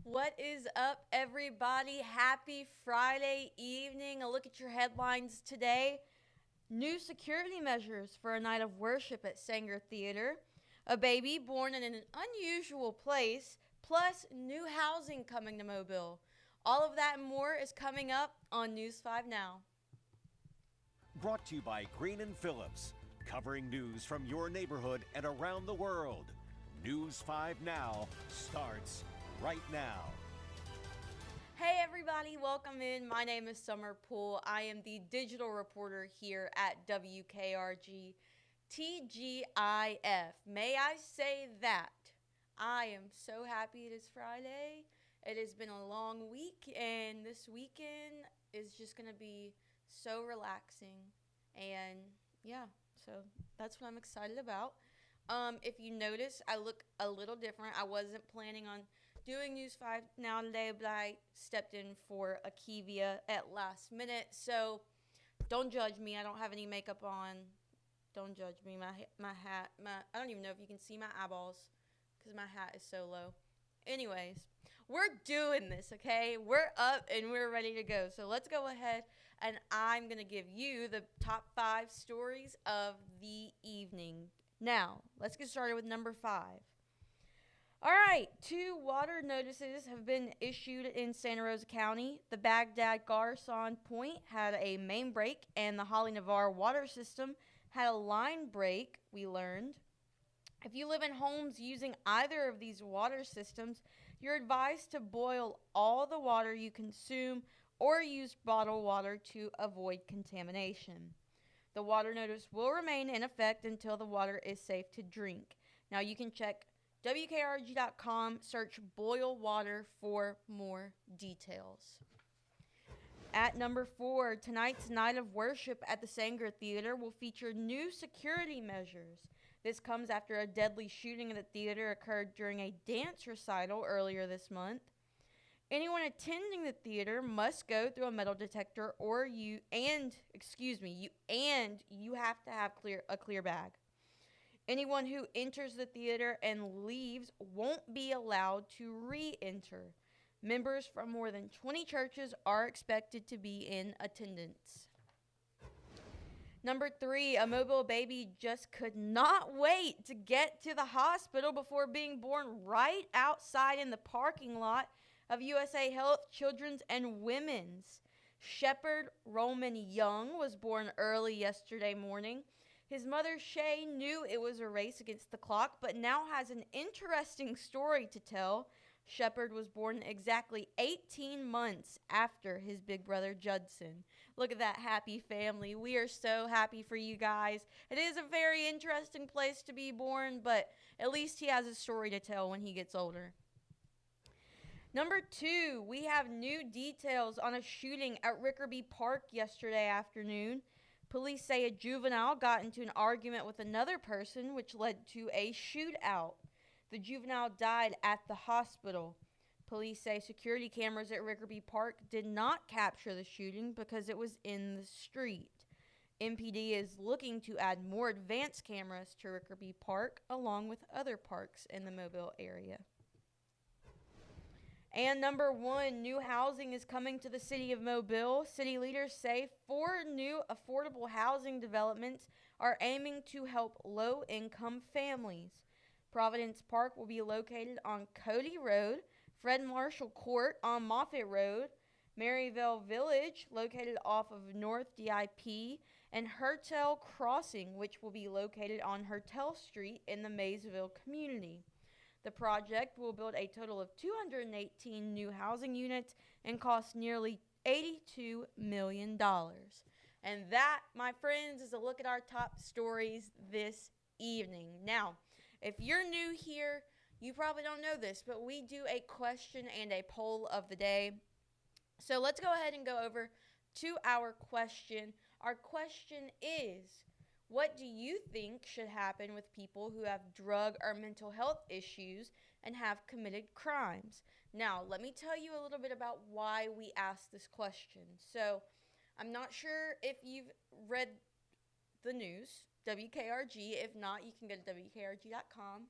What is up, everybody? Happy Friday evening. A look at your headlines today. New security measures for a night of worship at Saenger Theatre. A baby born in an unusual place, plus new housing coming to Mobile. All of that and more is coming up on News 5 Now. Brought to you by Green and Phillips, covering news from your neighborhood and around the world. News 5 Now starts right now. Hey everybody, welcome in. My name is Summer Poole. I am the digital reporter here at WKRG TGIF. May I say that? I am so happy it is Friday. It has been a long week, and this weekend is just going to be so relaxing. And yeah, so that's what I'm excited about. If you notice, I look a little different. I wasn't planning on doing News 5 Now today, but I stepped in for Akivia at last minute. So don't judge me. I don't have any makeup on. Don't judge me. My hat, I don't even know if you can see my eyeballs because my hat is so low. Anyways, we're doing this, okay? We're up and we're ready to go. So let's go ahead and I'm going to give you the top 5 stories of the evening. Now, let's get started with number 5. All right, 2 water notices have been issued in Santa Rosa County. The Baghdad Garson Point had a main break, and the Holly Navarre water system had a line break, we learned. If you live in homes using either of these water systems, you're advised to boil all the water you consume or use bottled water to avoid contamination. The water notice will remain in effect until the water is safe to drink. Now you can check WKRG.com, search boil water for more details. At number 4, tonight's night of worship at the Saenger Theatre will feature new security measures. This comes after a deadly shooting at the theater occurred during a dance recital earlier this month. Anyone attending the theater must go through a metal detector, or you have to have a clear bag. Anyone who enters the theater and leaves won't be allowed to re-enter. Members from more than 20 churches are expected to be in attendance. Number 3, a Mobile baby just could not wait to get to the hospital before being born right outside in the parking lot of USA Health Children's and Women's. Shepard Roman Young was born early yesterday morning. His mother, Shay, knew it was a race against the clock, but now has an interesting story to tell. Shepard was born exactly 18 months after his big brother, Judson. Look at that happy family. We are so happy for you guys. It is a very interesting place to be born, but at least he has a story to tell when he gets older. Number 2, we have new details on a shooting at Rickerby Park yesterday afternoon. Police say a juvenile got into an argument with another person, which led to a shootout. The juvenile died at the hospital. Police say security cameras at Rickerby Park did not capture the shooting because it was in the street. MPD is looking to add more advanced cameras to Rickerby Park along with other parks in the Mobile area. And number 1, new housing is coming to the city of Mobile. City leaders say 4 new affordable housing developments are aiming to help low-income families. Providence Park will be located on Cody Road, Fred Marshall Court on Moffett Road, Maryville Village, located off of North DIP, and Hertel Crossing, which will be located on Hertel Street in the Maysville community. The project will build a total of 218 new housing units and cost nearly $82 million. And that, my friends, is a look at our top stories this evening. Now, if you're new here, you probably don't know this, but we do a question and a poll of the day. So let's go ahead and go over to our question. Our question is, what do you think should happen with people who have drug or mental health issues and have committed crimes? Now, let me tell you a little bit about why we asked this question. So, I'm not sure if you've read the news, WKRG. If not, you can go to WKRG.com.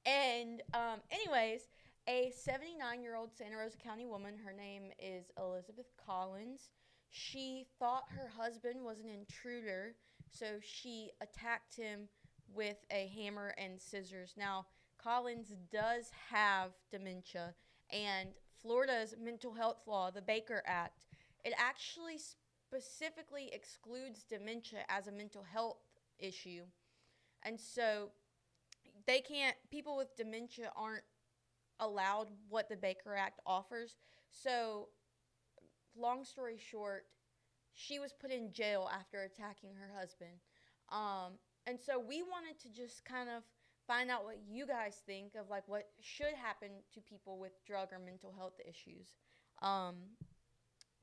And anyways, A 79-year-old Santa Rosa County woman, her name is Elizabeth Collins. She thought her husband was an intruder, so she attacked him with a hammer and scissors. Now, Collins does have dementia, and Florida's mental health law, the Baker Act, it actually specifically excludes dementia as a mental health issue. And so people with dementia aren't allowed what the Baker Act offers. So, long story short, she was put in jail after attacking her husband. And so we wanted to just kind of find out what you guys think of like what should happen to people with drug or mental health issues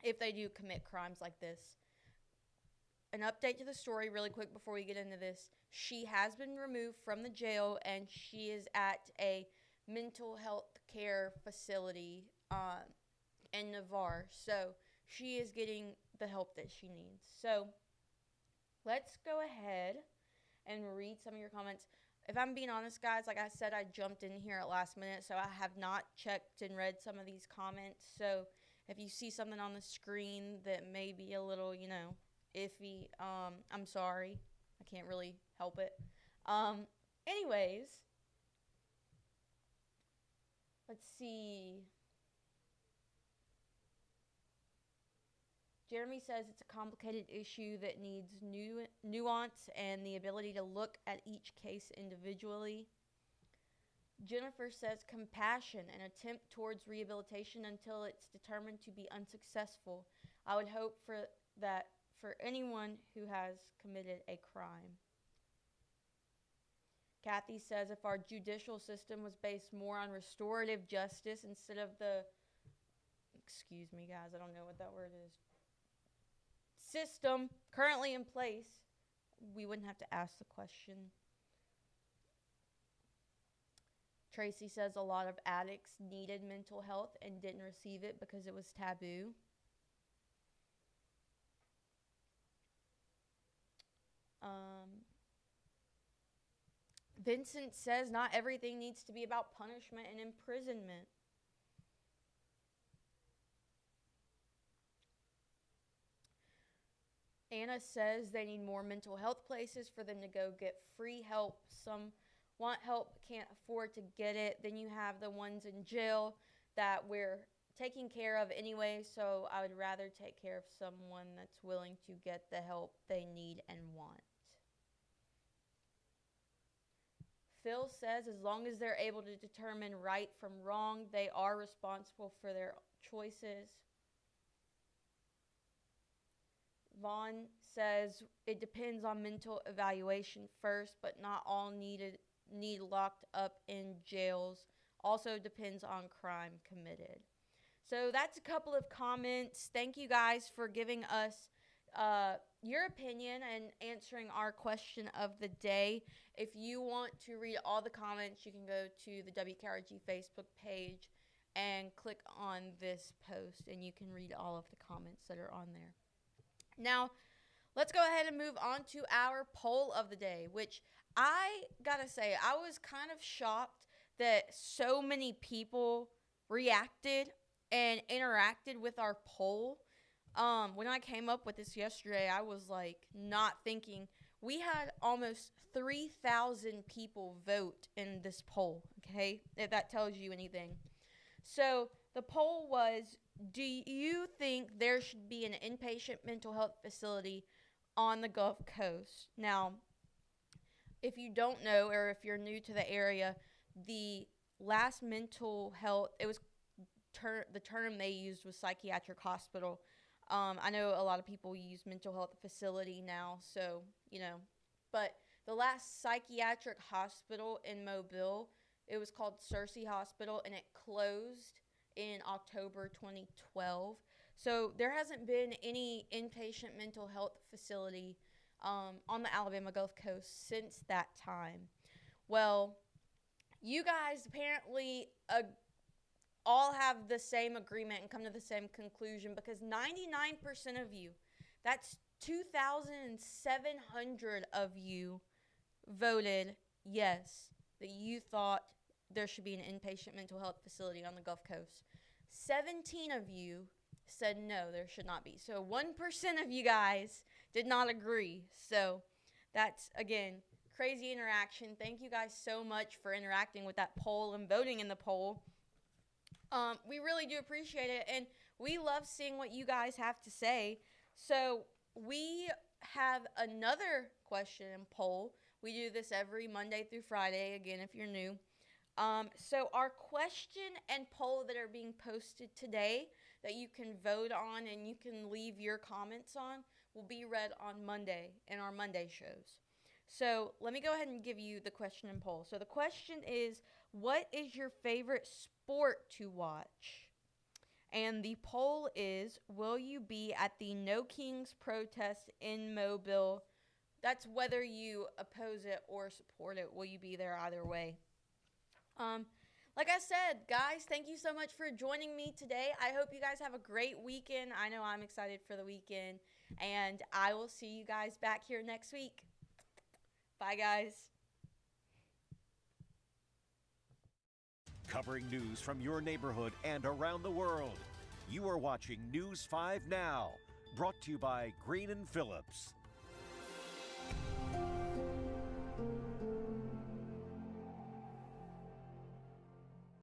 if they do commit crimes like this. An update to the story really quick before we get into this. She has been removed from the jail and she is at a mental health care facility in Navarre. So she is getting the help that she needs. So let's go ahead and read some of your comments. If I'm being honest, guys, like I said, I jumped in here at last minute, so I have not checked and read some of these comments. So if you see something on the screen that may be a little, iffy, I'm sorry. I can't really help it. Anyways, let's see. Jeremy says it's a complicated issue that needs nuance and the ability to look at each case individually. Jennifer says compassion and attempt towards rehabilitation until it's determined to be unsuccessful. I would hope for that for anyone who has committed a crime. Kathy says if our judicial system was based more on restorative justice instead of excuse me guys, I don't know what that word is, system currently in place, we wouldn't have to ask the question. Tracy says a lot of addicts needed mental health and didn't receive it because it was taboo. Vincent says not everything needs to be about punishment and imprisonment. Anna says they need more mental health places for them to go get free help. Some want help but can't afford to get it. Then you have the ones in jail that we're taking care of anyway, so I would rather take care of someone that's willing to get the help they need and want. Phil says as long as they're able to determine right from wrong, they are responsible for their choices. Vaughn says it depends on mental evaluation first, but not all need locked up in jails. Also depends on crime committed. So that's a couple of comments. Thank you guys for giving us your opinion and answering our question of the day. If you want to read all the comments, you can go to the WKRG Facebook page and click on this post, and you can read all of the comments that are on there. Now, let's go ahead and move on to our poll of the day, which I gotta say, I was kind of shocked that so many people reacted and interacted with our poll. When I came up with this yesterday, I was like not thinking. We had almost 3,000 people vote in this poll, okay, if that tells you anything. So the poll was, do you think there should be an inpatient mental health facility on the Gulf Coast? Now, if you don't know or if you're new to the area, the last mental health, it was the term they used was psychiatric hospital. I know a lot of people use mental health facility now, so, but the last psychiatric hospital in Mobile, it was called Searcy Hospital, and it closed in October 2012. So there hasn't been any inpatient mental health facility on the Alabama Gulf Coast since that time. Well, you guys apparently all have the same agreement and come to the same conclusion because 99% of you, that's 2,700 of you voted yes, that you thought there should be an inpatient mental health facility on the Gulf Coast. 17 of you said no, there should not be. So 1% of you guys did not agree. So that's, again, crazy interaction. Thank you guys so much for interacting with that poll and voting in the poll. We really do appreciate it, and we love seeing what you guys have to say. So we have another question and poll. We do this every Monday through Friday, again, if you're new. So our question and poll that are being posted today that you can vote on and you can leave your comments on will be read on Monday in our Monday shows. So let me go ahead and give you the question and poll. So the question is, what is your favorite sport to watch? And the poll is, will you be at the No Kings protest in Mobile? That's whether you oppose it or support it. Will you be there either way? Like I said, guys, thank you so much for joining me today. I hope you guys have a great weekend. I know I'm excited for the weekend. And I will see you guys back here next week. Bye, guys. Covering news from your neighborhood and around the world. You are watching News 5 Now, brought to you by Green & Phillips.